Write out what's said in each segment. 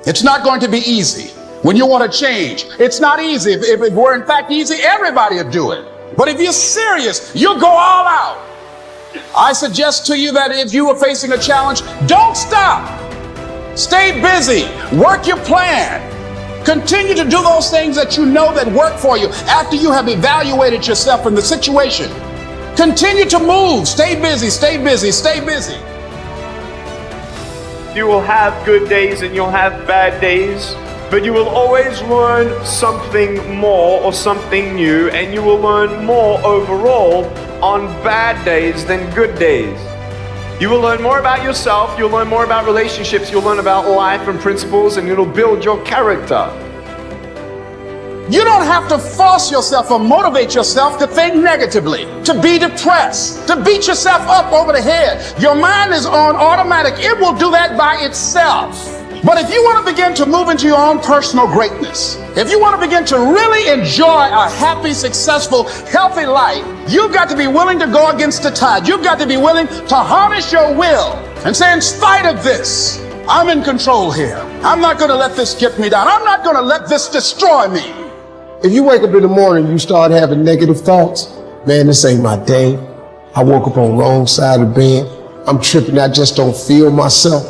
It's not going to be easy. When you want to change, it's not easy. If it were in fact easy, everybody would do it. But if you're serious, you'll go all out. I suggest to you that if you are facing a challenge, don't stop. Stay busy. Work your plan. Continue to do those things that you know that work for you after you have evaluated yourself in the situation. Continue to move. Stay busy, stay busy, stay busy. You will have good days and you'll have bad days, but you will always learn something more or something new, and you will learn more overall on bad days than good days. You will learn more about yourself, you'll learn more about relationships, you'll learn about life and principles, and it'll build your character. You don't have to force yourself or motivate yourself to think negatively, to be depressed, to beat yourself up over the head. Your mind is on automatic. It will do that by itself. But if you want to begin to move into your own personal greatness, if you want to begin to really enjoy a happy, successful, healthy life, you've got to be willing to go against the tide. You've got to be willing to harness your will and say, in spite of this, I'm in control here. I'm not going to let this get me down. I'm not going to let this destroy me. If you wake up in the morning and you start having negative thoughts, man, this ain't my day. I woke up on the wrong side of the bed. I'm tripping. I just don't feel myself.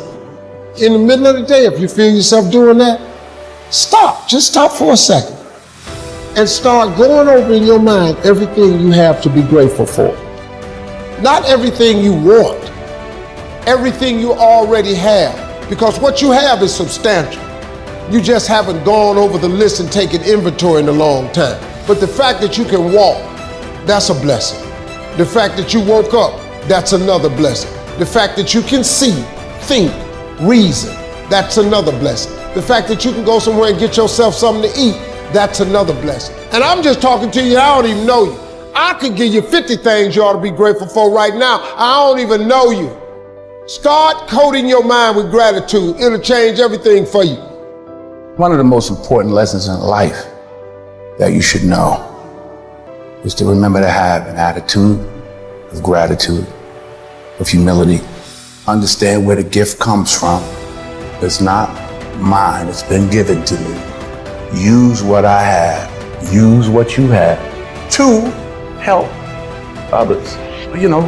In the middle of the day, if you feel yourself doing that, stop. Just stop for a second and start going over in your mind everything you have to be grateful for. Not everything you want, everything you already have, because what you have is substantial. You just haven't gone over the list and taken inventory in a long time. But the fact that you can walk, that's a blessing. The fact that you woke up, that's another blessing. The fact that you can see, think, reason, that's another blessing. The fact that you can go somewhere and get yourself something to eat, that's another blessing. And I'm just talking to you, I don't even know you. I could give you 50 things you ought to be grateful for right now. I don't even know you. Start coating your mind with gratitude. It'll change everything for you. One of the most important lessons in life that you should know is to remember to have an attitude of gratitude, of humility. Understand where the gift comes from. It's not mine, it's been given to me. Use what I have, use what you have to help others. You know,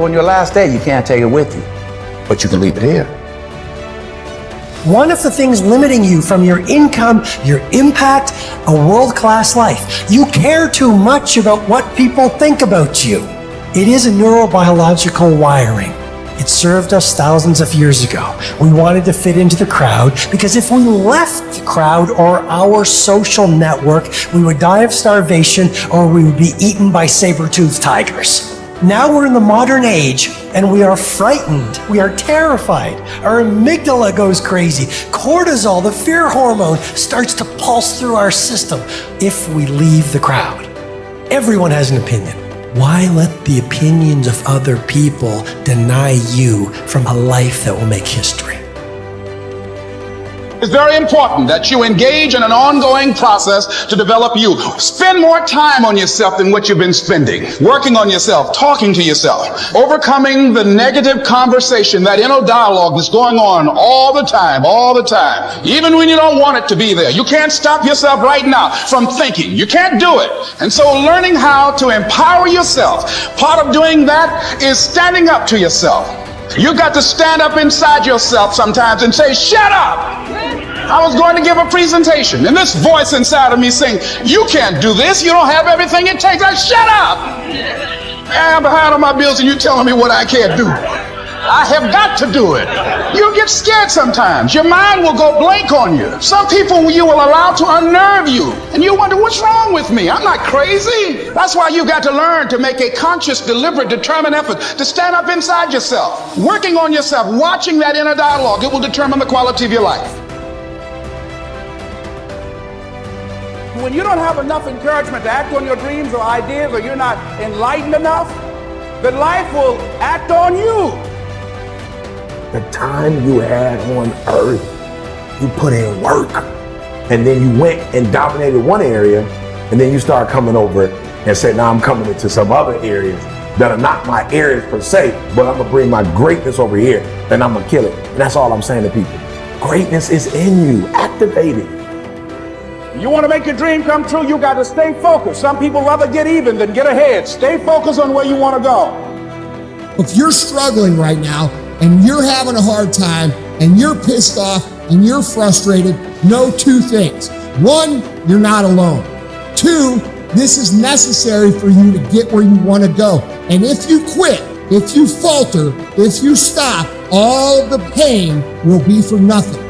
on your last day, you can't take it with you, but you can leave it here. One of the things limiting you from your income, your impact, a world-class life. You care too much about what people think about you. It is a neurobiological wiring. It served us thousands of years ago. We wanted to fit into the crowd because if we left the crowd or our social network, we would die of starvation or we would be eaten by saber-toothed tigers. Now we're in the modern age and we are frightened. We are terrified. Our amygdala goes crazy. Cortisol, the fear hormone, starts to pulse through our system if we leave the crowd. Everyone has an opinion. Why let the opinions of other people deny you from a life that will make history? It's very important that you engage in an ongoing process to develop you. Spend more time on yourself than what you've been spending. Working on yourself, talking to yourself, overcoming the negative conversation, that inner dialogue that's going on all the time, even when you don't want it to be there. You can't stop yourself right now from thinking. You can't do it. And so learning how to empower yourself, part of doing that is standing up to yourself. You got to stand up inside yourself sometimes and say, shut up. I was going to give a presentation and this voice inside of me saying, you can't do this. You don't have everything it takes. Like, shut up. I'm behind on my bills and you're telling me what I can't do. I have got to do it. You get scared sometimes. Your mind will go blank on you. Some people you will allow to unnerve you. And you wonder, what's wrong with me? I'm not crazy. That's why you got to learn to make a conscious, deliberate, determined effort to stand up inside yourself. Working on yourself, watching that inner dialogue, it will determine the quality of your life. When you don't have enough encouragement to act on your dreams or ideas, or you're not enlightened enough, then life will act on you. The time you had on earth, you put in work, and then you went and dominated one area, and then you start coming over and say, now I'm coming into some other areas that are not my areas per se, but I'm gonna bring my greatness over here and I'm gonna kill it. And that's all I'm saying to people. Greatness is in you. Activate it. You want to make your dream come true, you got to stay focused. Some people rather get even than get ahead. Stay focused on where you want to go. If you're struggling right now and you're having a hard time and you're pissed off and you're frustrated, know two things. One, you're not alone. Two, this is necessary for you to get where you want to go. And if you quit, if you falter, if you stop, all of the pain will be for nothing.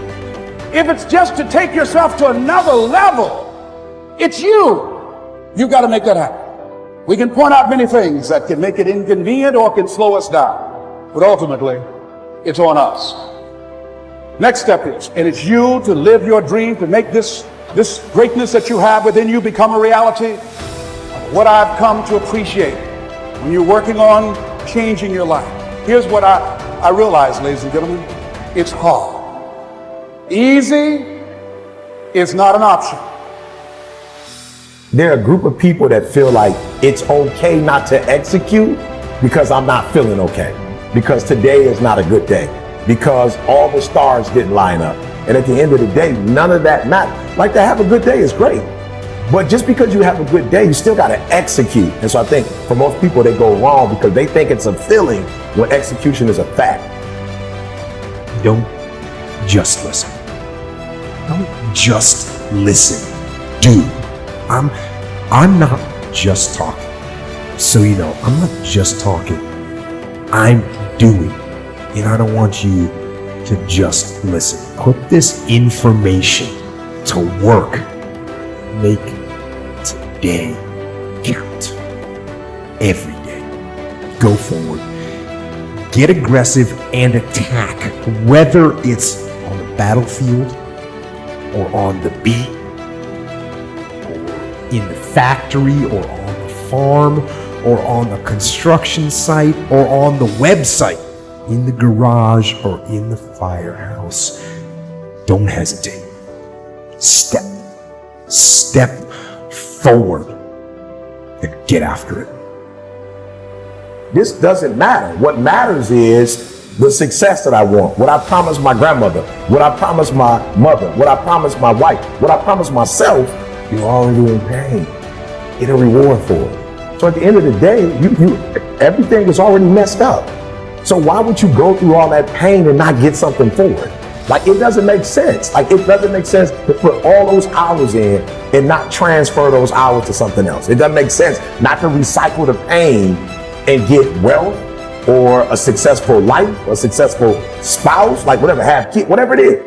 If it's just to take yourself to another level, it's you. You've got to make that happen. We can point out many things that can make it inconvenient or can slow us down, but ultimately, it's on us. Next step is, and it's you to live your dream, to make this greatness that you have within you become a reality. What I've come to appreciate when you're working on changing your life. Here's what I realize, ladies and gentlemen, it's hard. Easy is not an option. There are a group of people that feel like it's okay not to execute because I'm not feeling okay, because today is not a good day, because all the stars didn't line up. And at the end of the day, none of that matters. Like, to have a good day is great, but just because you have a good day, you still got to execute. And so I think for most people, they go wrong because they think it's a feeling when execution is a fact. Don't just listen. Don't just listen. Do. I'm not just talking. So you know, I'm not just talking. I'm doing. And I don't want you to just listen. Put this information to work. Make today count. Every day. Go forward. Get aggressive and attack. Whether it's on the battlefield or on the beat, in the factory or on the farm or on the construction site or on the website, in the garage or in the firehouse. Don't hesitate. Step forward and get after it. This doesn't matter. What matters is the success that I want, what I promised my grandmother, what I promised my mother, what I promised my wife, what I promised myself. You're already in pain. Get a reward for it. So at the end of the day, everything is already messed up. So why would you go through all that pain and not get something for it? Like, it doesn't make sense. Like, it doesn't make sense to put all those hours in and not transfer those hours to something else. It doesn't make sense not to recycle the pain and get wealth or a successful life, a successful spouse, like whatever, have kids, whatever it is.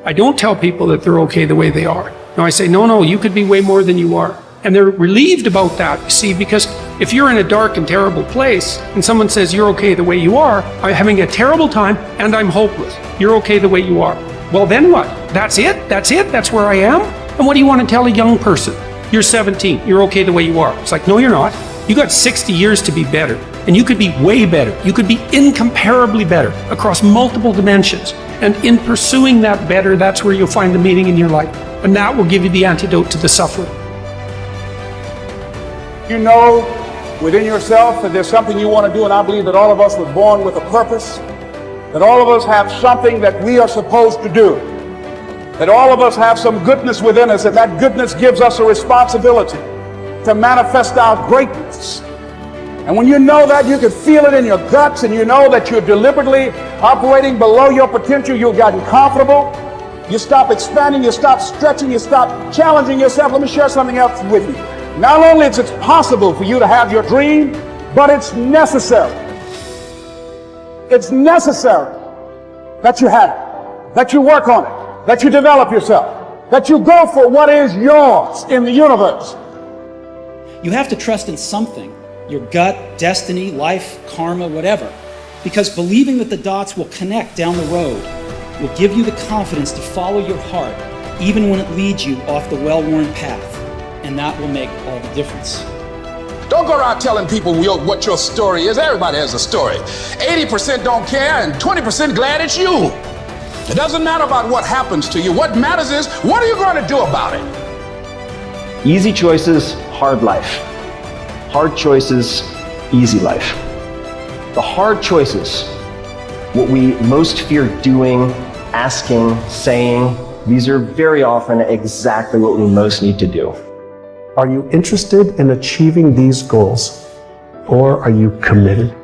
I don't tell people that they're okay the way they are. No, I say, no, you could be way more than you are. And they're relieved about that, you see, because if you're in a dark and terrible place and someone says you're okay the way you are, I'm having a terrible time and I'm hopeless. You're okay the way you are. Well, then what? That's it? That's where I am? And what do you want to tell a young person? You're 17. You're okay the way you are. It's like, no, you're not. You got 60 years to be better. And you could be way better. You could be incomparably better across multiple dimensions. And in pursuing that better, that's where you'll find the meaning in your life. And that will give you the antidote to the suffering. You know within yourself that there's something you want to do, and I believe that all of us were born with a purpose, that all of us have something that we are supposed to do, that all of us have some goodness within us, and that goodness gives us a responsibility to manifest our greatness. And when you know that, you can feel it in your guts, and you know that you're deliberately operating below your potential, you've gotten comfortable, you stop expanding, you stop stretching, you stop challenging yourself. Let me share something else with you. Not only is it possible for you to have your dream, but it's necessary. It's necessary that you have it, that you work on it, that you develop yourself, that you go for what is yours in the universe. You have to trust in something, your gut, destiny, life, karma, whatever, because believing that the dots will connect down the road will give you the confidence to follow your heart, even when it leads you off the well-worn path. And that will make all the difference. Don't go around telling people what your story is. Everybody has a story. 80% don't care and 20% glad it's you. It doesn't matter about what happens to you. What matters is, what are you going to do about it? Easy choices, hard life. Hard choices, easy life. The hard choices, what we most fear doing asking, saying, these are very often exactly what we most need to do. Are you interested in achieving these goals, or are you committed